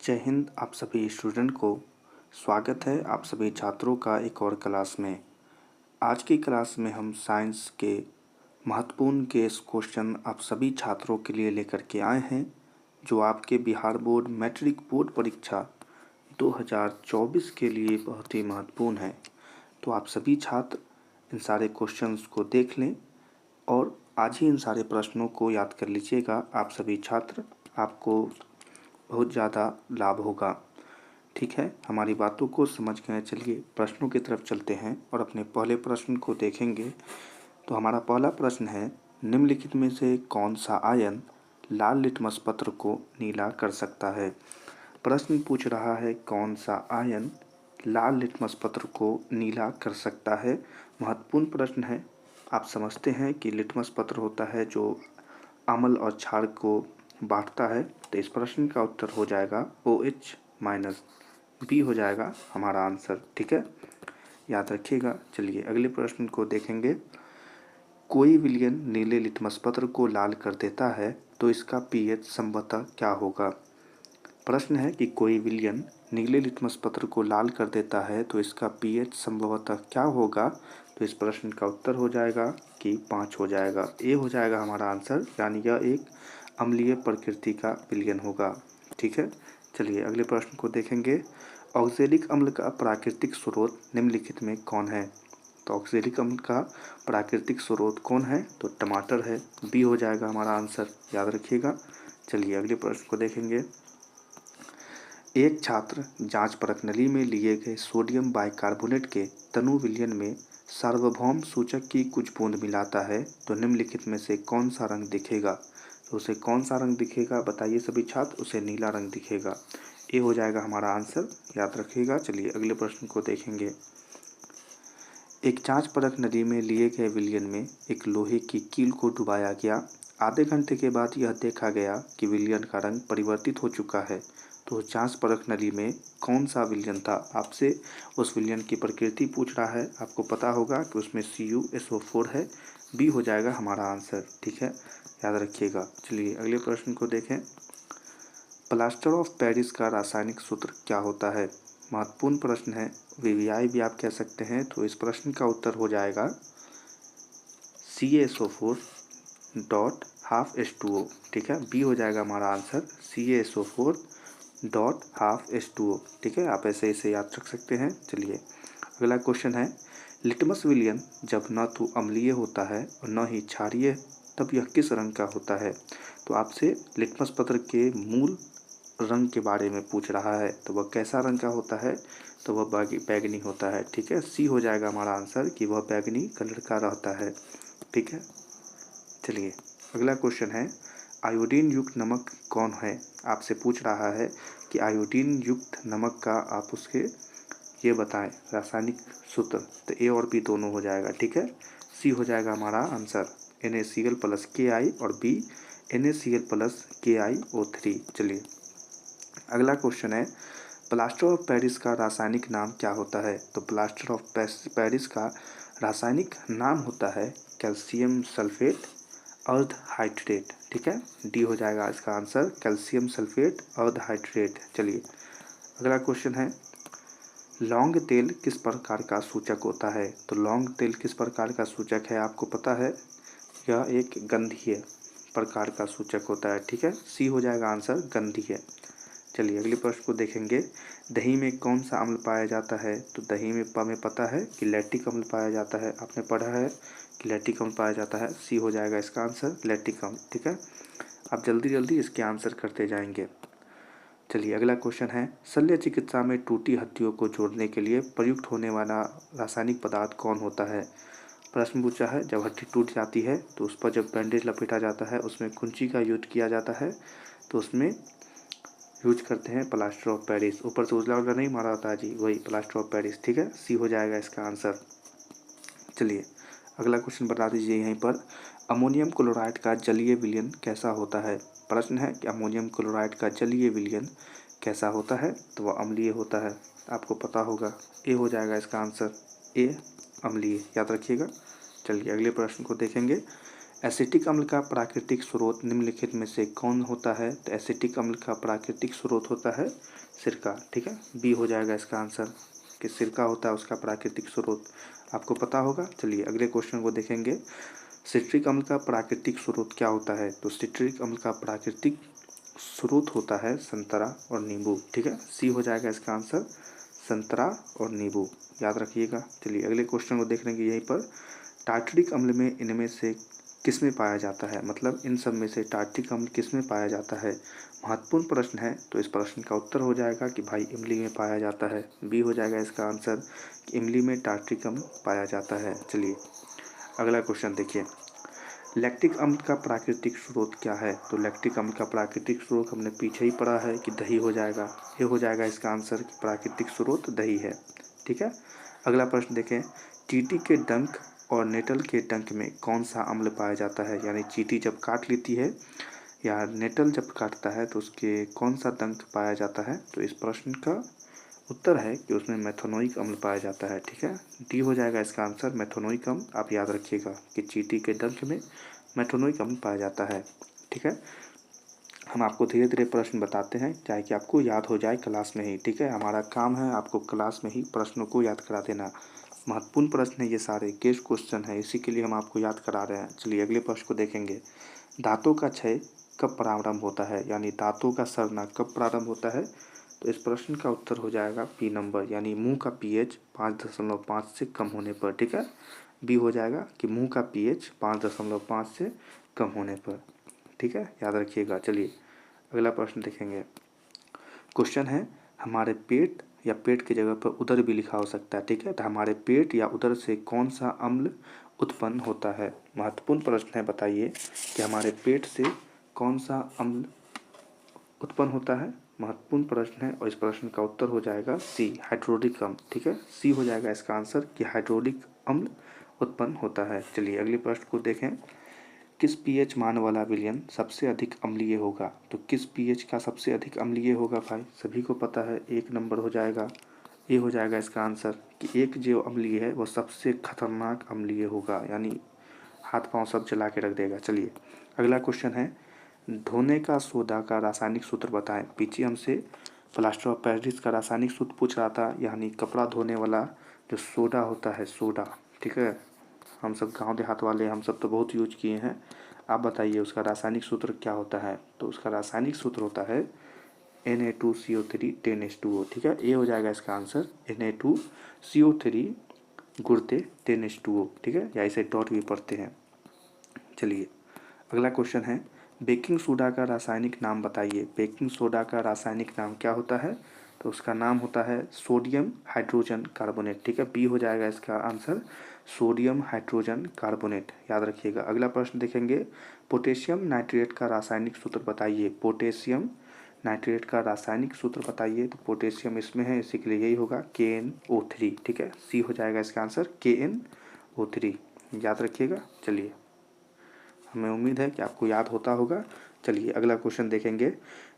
जय हिंद। आप सभी स्टूडेंट को स्वागत है आप सभी छात्रों का एक और क्लास में। आज की क्लास में हम साइंस के महत्वपूर्ण केस क्वेश्चन आप सभी छात्रों के लिए लेकर के आए हैं, जो आपके बिहार बोर्ड मैट्रिक बोर्ड परीक्षा 2024 के लिए बहुत ही महत्वपूर्ण है। तो आप सभी छात्र इन सारे क्वेश्चंस को देख लें और आज ही इन सारे प्रश्नों को याद कर लीजिएगा। आप सभी छात्र, आपको बहुत ज़्यादा लाभ होगा। ठीक है, हमारी बातों को समझ गए। चलिए प्रश्नों की तरफ चलते हैं और अपने पहले प्रश्न को देखेंगे। तो हमारा पहला प्रश्न है, निम्नलिखित में से कौन सा आयन लाल लिटमस पत्र को नीला कर सकता है। प्रश्न पूछ रहा है कौन सा आयन लाल लिटमस पत्र को नीला कर सकता है। महत्वपूर्ण प्रश्न है। आप समझते हैं कि लिटमस पत्र होता है जो अम्ल और क्षार को बांटता है। तो इस प्रश्न का उत्तर हो जाएगा OH माइनस बी हो जाएगा हमारा आंसर। ठीक है, याद रखिएगा। चलिए अगले प्रश्न को देखेंगे। कोई विलयन नीले लिटमस पत्र को लाल कर देता है तो इसका पीएच संभवतः क्या होगा। प्रश्न है कि कोई विलयन नीले लिटमस पत्र को लाल कर देता है तो इसका पीएच संभवतः क्या होगा। तो इस प्रश्न का उत्तर हो जाएगा कि 5 हो जाएगा। ए हो जाएगा हमारा आंसर, यानी यह एक अम्लीय प्रकृति का विलयन होगा। ठीक है, चलिए अगले प्रश्न को देखेंगे। ऑक्जेलिक अम्ल का प्राकृतिक स्रोत निम्नलिखित में कौन है। तो ऑक्जेलिक अम्ल का प्राकृतिक स्रोत कौन है, तो टमाटर है। बी हो जाएगा हमारा आंसर, याद रखिएगा। चलिए अगले प्रश्न को देखेंगे। एक छात्र जांच परख नली में लिए गए सोडियम बाइकार्बोनेट के तनु विलयन में सार्वभौम सूचक की कुछ बूंद मिलाता है तो निम्नलिखित में से कौन सा रंग दिखेगा। तो उसे कौन सा रंग दिखेगा बताइए सभी छात्र। उसे नीला रंग दिखेगा। ए हो जाएगा हमारा आंसर, याद रखिएगा। चलिए अगले प्रश्न को देखेंगे। एक जांच परख नदी में लिए गए विलयन में एक लोहे की कील को डुबाया गया। आधे घंटे के बाद यह देखा गया कि विलयन का रंग परिवर्तित हो चुका है। तो जांच परख नली में कौन सा विलयन था। आपसे उस विलयन की प्रकृति पूछ रहा है। आपको पता होगा कि उसमें CuSO4 है। बी हो जाएगा हमारा आंसर। ठीक है, याद रखिएगा। चलिए अगले प्रश्न को देखें। प्लास्टर ऑफ पेरिस का रासायनिक सूत्र क्या होता है। महत्वपूर्ण प्रश्न है, VVI भी आप कह सकते हैं। तो इस प्रश्न का उत्तर हो जाएगा CaSO4 डॉट हाफ H2O। ठीक है, बी हो जाएगा हमारा answer, CaSO4 dot half H2O। ठीक है, आप ऐसे इसे याद रख सकते हैं। चलिए अगला क्वेश्चन है, लिटमस विलयन जब न तो अम्लीय होता है और न ही क्षारीय, तब यह किस रंग का होता है। तो आपसे लिटमस पत्र के मूल रंग के बारे में पूछ रहा है। तो वह कैसा रंग का होता है, तो वह बैगनी होता है। ठीक है, सी हो जाएगा हमारा आंसर कि वह बैगनी कलर का रहता है। ठीक है, चलिए अगला क्वेश्चन है, आयोडीन युक्त नमक कौन है। आपसे पूछ रहा है कि आयोडीन युक्त नमक का आप उसके ये बताएं रासायनिक सूत्र। तो ए और बी दोनों हो जाएगा। ठीक है, सी हो जाएगा हमारा आंसर, NaCl प्लस Ki और बी NaCl प्लस KiO3। चलिए अगला क्वेश्चन है, प्लास्टर ऑफ पेरिस का रासायनिक नाम क्या होता है। तो प्लास्टर ऑफ पेरिस का रासायनिक नाम होता है कैल्शियम सल्फेट अर्ध हाइड्रेट। ठीक है, डी हो जाएगा इसका आंसर, कैल्शियम सल्फेट अर्ध हाइड्रेट। चलिए अगला क्वेश्चन है, लौंग तेल किस प्रकार का सूचक होता है। तो लौंग तेल किस प्रकार का सूचक है, आपको पता है, यह एक गंधीय प्रकार का सूचक होता है। ठीक है, सी हो जाएगा आंसर, गंधीय। चलिए अगले प्रश्न को देखेंगे। दही में कौन सा अम्ल पाया जाता है। तो दही में हमें पता है कि लैक्टिक अम्ल पाया जाता है। आपने पढ़ा है कि लैक्टिक अम्ल पाया जाता है। सी हो जाएगा इसका आंसर, लैक्टिक अम्ल। ठीक है, आप जल्दी जल्दी इसके आंसर करते जाएंगे। चलिए अगला क्वेश्चन है, शल्य चिकित्सा में टूटी हड्डियों को जोड़ने के लिए प्रयुक्त होने वाला रासायनिक पदार्थ कौन होता है। प्रश्न पूछा है, जब हड्डी टूट जाती है तो उस पर जब बैंडेज लपेटा जाता है उसमें कुंची का यूज किया जाता है। तो उसमें यूज करते हैं प्लास्टर ऑफ पेरिस। ऊपर से उजला उजला नहीं मारा होता है जी, वही प्लास्टर ऑफ पेरिस। ठीक है, सी हो जाएगा इसका आंसर। चलिए अगला क्वेश्चन बता दीजिए यहीं पर, अमोनियम क्लोराइड का जलीय विलयन कैसा होता है। प्रश्न है कि अमोनियम क्लोराइड का जलीय विलयन कैसा होता है। तो वह अम्लीय होता है। आपको पता होगा, ए हो जाएगा इसका आंसर, ए अम्लीय, याद रखिएगा। चलिए अगले प्रश्न को देखेंगे। एसिटिक अम्ल का प्राकृतिक स्रोत निम्नलिखित में से कौन होता है? तो एसिटिक अम्ल का प्राकृतिक स्रोत होता है सिरका। ठीक है, बी हो जाएगा इसका आंसर कि सिरका होता है उसका प्राकृतिक स्रोत। आपको पता होगा। चलिए अगले क्वेश्चन को देखेंगे। सिट्रिक अम्ल का प्राकृतिक स्रोत क्या होता है? तो सिट्रिक अम्ल का प्राकृतिक स्रोत होता है संतरा और नींबू। ठीक है, सी हो जाएगा इसका आंसर, संतरा और नींबू, याद रखिएगा। चलिए अगले क्वेश्चन को देख लेंगे। यहीं पर टार्टरिक अम्ल में इनमें से किस में पाया जाता है? मतलब इन सब में से टार्टरिक अम्ल किस में पाया जाता है? महत्वपूर्ण प्रश्न है। तो इस प्रश्न का उत्तर हो जाएगा कि भाई इमली में पाया जाता है। बी हो जाएगा इसका आंसर कि इमली में टार्टरिक अम्ल पाया जाता है। चलिए अगला क्वेश्चन देखिए। लैक्टिक अम्ल का प्राकृतिक स्रोत क्या है? तो लैक्टिक अम्ल का प्राकृतिक स्रोत हमने पीछे ही पढ़ा है कि दही हो जाएगा। ये हो जाएगा इसका आंसर कि प्राकृतिक स्रोत दही है। ठीक है, अगला प्रश्न देखें। चींटी के डंक और नेटल के डंक में कौन सा अम्ल पाया जाता है? यानी चींटी जब काट लेती है या नेटल जब काटता है तो उसके कौन सा डंक पाया जाता है? तो इस प्रश्न का उत्तर है कि उसमें मेथनोइक अम्ल पाया जाता है। ठीक है, डी हो जाएगा इसका आंसर, मेथनोइक अम्ल। आप याद रखिएगा कि चींटी के डंक में मेथनोइक अम्ल पाया जाता है। ठीक है, हम आपको धीरे धीरे प्रश्न बताते हैं चाहे कि आपको याद हो जाए क्लास में ही। ठीक है, हमारा काम है आपको क्लास में ही प्रश्नों को याद करा देना। महत्वपूर्ण प्रश्न है ये सारे, गेस्ट क्वेश्चन है, इसी के लिए हम आपको याद करा रहे हैं। चलिए अगले प्रश्न को देखेंगे। दांतों का क्षय कब प्रारंभ होता है? यानी दांतों का सड़ना कब प्रारंभ होता है? तो इस प्रश्न का उत्तर हो जाएगा पी नंबर, यानी मुंह का पीएच 5.5 से कम होने पर। ठीक है, बी हो जाएगा कि मुंह का पीएच 5.5 से कम होने पर। ठीक है, याद रखिएगा। चलिए अगला प्रश्न देखेंगे। क्वेश्चन है, हमारे पेट या पेट की जगह पर उदर भी लिखा हो सकता है। ठीक है, तो हमारे पेट या उदर से कौन सा अम्ल उत्पन्न होता है? महत्वपूर्ण प्रश्न है, बताइए कि हमारे पेट से कौन सा अम्ल उत्पन्न होता है? महत्वपूर्ण प्रश्न है और इस प्रश्न का उत्तर हो जाएगा सी, हाइड्रोलिक अम्ल। ठीक है, सी हो जाएगा इसका आंसर कि हाइड्रोलिक अम्ल उत्पन्न होता है। चलिए अगले प्रश्न को देखें। किस पीएच मान वाला विलयन सबसे अधिक अम्लीय होगा? तो किस पीएच का सबसे अधिक अम्लीय होगा भाई? सभी को पता है, 1 नंबर हो जाएगा। ये हो जाएगा इसका आंसर कि एक जो अम्लीय है वो सबसे खतरनाक अम्लीय होगा, यानी हाथ पांव सब जला के रख देगा। चलिए अगला क्वेश्चन है, धोने का सोडा का रासायनिक सूत्र बताएं। पीछे हमसे प्लास्टर ऑफ पेरिस का रासायनिक सूत्र पूछ रहा था, यानी कपड़ा धोने वाला जो सोडा होता है, सोडा। ठीक है, हम सब गांव देहात वाले, हम सब तो बहुत यूज किए हैं। आप बताइए उसका रासायनिक सूत्र क्या होता है? तो उसका रासायनिक सूत्र होता है Na2CO3 10H2O। ठीक है, ये हो जाएगा इसका आंसर, Na2CO3 गुर्दे 10H2O। ठीक है, या इसे डॉट भी पढ़ते हैं। चलिए अगला क्वेश्चन है, बेकिंग सोडा का रासायनिक नाम बताइए। बेकिंग सोडा का रासायनिक नाम क्या होता है? तो उसका नाम होता है सोडियम हाइड्रोजन कार्बोनेट। ठीक है, बी हो जाएगा इसका आंसर, सोडियम हाइड्रोजन कार्बोनेट, याद रखिएगा। अगला प्रश्न देखेंगे। पोटेशियम नाइट्रेट का रासायनिक सूत्र बताइए। पोटेशियम नाइट्रेट का रासायनिक सूत्र बताइए। तो पोटेशियम इसमें है, इसी के लिए यही होगा KnO3। ठीक है, सी हो जाएगा इसका आंसर, KnO3, याद रखिएगा। चलिए हमें उम्मीद है कि आपको याद होता होगा। चलिए अगला क्वेश्चन देखेंगे।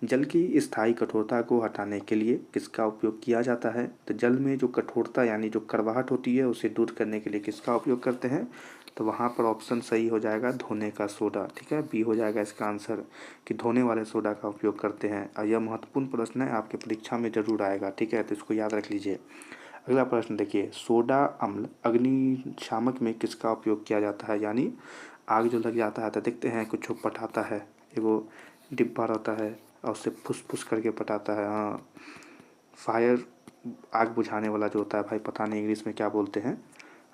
जल की स्थायी कठोरता को हटाने के लिए किसका उपयोग किया जाता है? तो जल में जो कठोरता यानी जो कड़वाहट होती है उसे दूर करने के लिए किसका उपयोग करते हैं? तो वहाँ पर ऑप्शन सही हो जाएगा धोने का सोडा। ठीक है, बी हो जाएगा इसका आंसर कि धोने वाले सोडा का उपयोग करते हैं। और यह महत्वपूर्ण प्रश्न है, आपके परीक्षा में जरूर आएगा। ठीक है, तो इसको याद रख लीजिए। अगला प्रश्न देखिए। सोडा अम्ल अग्निशामक में किसका उपयोग किया जाता है? यानी आग जो लग जाता है तो देखते हैं कुछ पटाता है, एगो डिब्बा रहता है और उससे फुस फुस करके पटाता है। हाँ, फायर, आग बुझाने वाला जो होता है भाई, पता नहीं इंग्लिश में क्या बोलते हैं,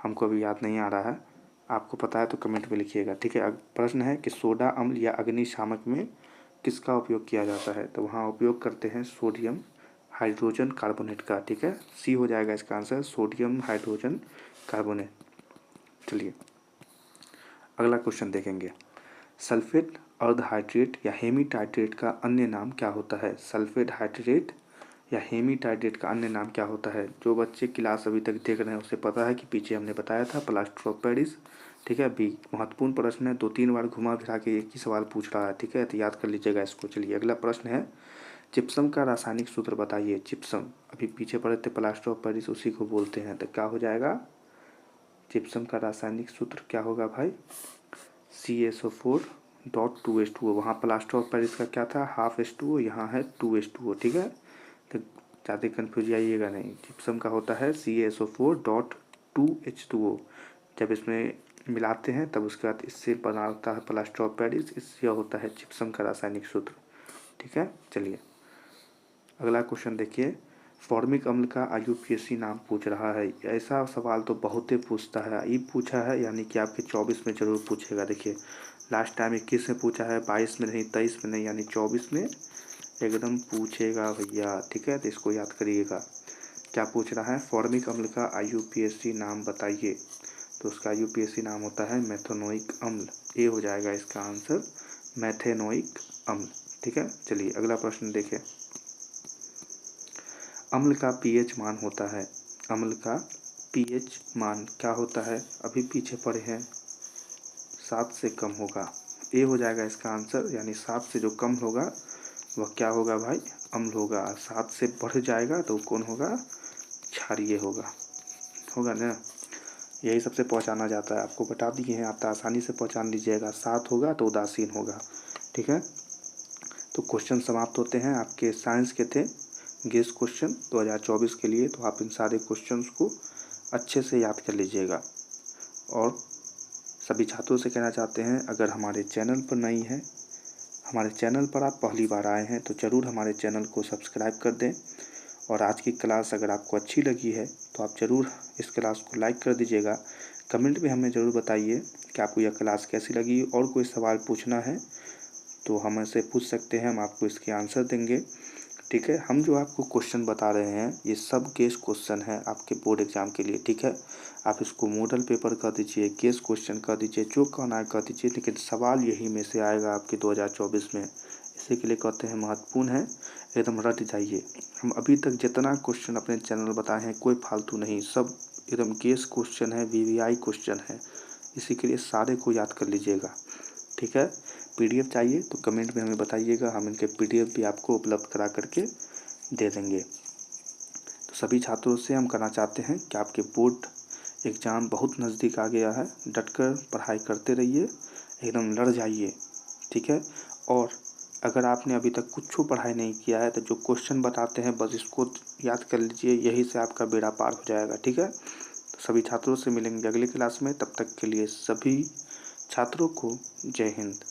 हमको अभी याद नहीं आ रहा है। आपको पता है तो कमेंट में लिखिएगा। ठीक है, प्रश्न है कि सोडा अम्ल या अग्निशामक में किसका उपयोग किया जाता है? तो वहाँ उपयोग करते हैं सोडियम हाइड्रोजन कार्बोनेट का। ठीक है, सी हो जाएगा इसका आंसर, सोडियम हाइड्रोजन कार्बोनेट। चलिए अगला क्वेश्चन देखेंगे। सल्फेट अर्धहाइड्रेट या हेमीटाइट्रेट का अन्य नाम क्या होता है? सल्फेट हाइड्रेट या हेमीटाइट्रेट का अन्य नाम क्या होता है? जो बच्चे क्लास अभी तक देख रहे हैं उसे पता है कि पीछे हमने बताया था प्लास्टर ऑफ पेरिस। ठीक है, बी महत्वपूर्ण प्रश्न है, 2-3 बार घुमा फिरा के एक ही सवाल पूछ रहा है। ठीक है, तो याद कर लीजिएगा इसको। चलिए अगला प्रश्न है, जिप्सम का रासायनिक सूत्र बताइए। जिप्सम, अभी पीछे पढ़े थे प्लास्टर ऑफ पेरिस, उसी को बोलते हैं। तो क्या हो जाएगा? जिप्सम का रासायनिक सूत्र क्या होगा भाई? CaSO4.2H2O। वहाँ प्लास्टर ऑफ पेरिस का क्या था, हाफ H2O, यहाँ है 2H2O। ठीक है, तो ज़्यादा कन्फ्यूज आइएगा नहीं। जिप्सम का होता है CaSO4.2H2O। जब इसमें मिलाते हैं तब उसके बाद इससे बना होता है प्लास्टर ऑफ पेरिस, इससे होता है जिप्सम का रासायनिक सूत्र। ठीक है, चलिए अगला क्वेश्चन देखिए। फॉर्मिक अम्ल का IUPAC नाम पूछ रहा है। ऐसा सवाल तो बहुत ही पूछता है, ये पूछा है यानी कि आपके 24 में जरूर पूछेगा। देखिए लास्ट टाइम 21 में पूछा है, 22 में नहीं, 23 में नहीं, यानी 24 में एकदम पूछेगा भैया। ठीक है, तो इसको याद करिएगा। क्या पूछ रहा है, फॉर्मिक अम्ल का IUPAC नाम बताइए। तो उसका IUPAC नाम होता है मेथेनोइक अम्ल। ये हो जाएगा इसका आंसर, मेथेनोइक अम्ल। ठीक है, चलिए अगला प्रश्न देखें। अम्ल का pH मान होता है, अम्ल का pH मान क्या होता है, अभी पीछे पड़े हैं, 7 से कम होगा। ये हो जाएगा इसका आंसर, यानी 7 से जो कम होगा वह क्या होगा भाई, अम्ल होगा। 7 से बढ़ जाएगा तो कौन होगा, क्षारीय होगा। होगा ना, यही सबसे पहचाना जाता है। आपको बता दिए हैं, आप तो आसानी से पहचान लीजिएगा। 7 होगा तो उदासीन होगा। ठीक है, तो क्वेश्चन समाप्त होते हैं। आपके साइंस के थे गेस क्वेश्चन 2024 के लिए। तो आप इन सारे क्वेश्चंस को अच्छे से याद कर लीजिएगा। और सभी छात्रों से कहना चाहते हैं, अगर हमारे चैनल पर नई हैं, हमारे चैनल पर आप पहली बार आए हैं, तो ज़रूर हमारे चैनल को सब्सक्राइब कर दें। और आज की क्लास अगर आपको अच्छी लगी है तो आप ज़रूर इस क्लास को लाइक कर दीजिएगा। कमेंट में हमें ज़रूर बताइए कि आपको यह क्लास कैसी लगी। और कोई सवाल पूछना है तो हम ऐसे पूछ सकते हैं, हम आपको इसके आंसर देंगे। ठीक है, हम जो आपको क्वेश्चन बता रहे हैं ये सब गेस क्वेश्चन है आपके बोर्ड एग्जाम के लिए। ठीक है, आप इसको मॉडल पेपर कर दीजिए, गेस क्वेश्चन कर दीजिए, जो कहना है कर दीजिए, लेकिन सवाल यही में से आएगा आपके 2024 में। इसी के लिए कहते हैं महत्वपूर्ण है, एकदम रट जाइए। हम अभी तक जितना क्वेश्चन अपने चैनल बताए हैं कोई फालतू नहीं, सब एकदम गेस क्वेश्चन है, VVI क्वेश्चन है। इसी के लिए सारे को याद कर लीजिएगा। ठीक है, PDF चाहिए तो कमेंट में हमें बताइएगा, हम इनके PDF भी आपको उपलब्ध करा करके दे देंगे। तो सभी छात्रों से हम कहना चाहते हैं कि आपके बोर्ड एग्ज़ाम बहुत नज़दीक आ गया है। डटकर पढ़ाई करते रहिए, एकदम लड़ जाइए। ठीक है, और अगर आपने अभी तक कुछ पढ़ाई नहीं किया है तो जो क्वेश्चन बताते हैं बस इसको याद कर लीजिए, यही से आपका बेड़ा पार हो जाएगा। ठीक है, तो सभी छात्रों से मिलेंगे अगली क्लास में। तब तक के लिए सभी छात्रों को जय हिंद।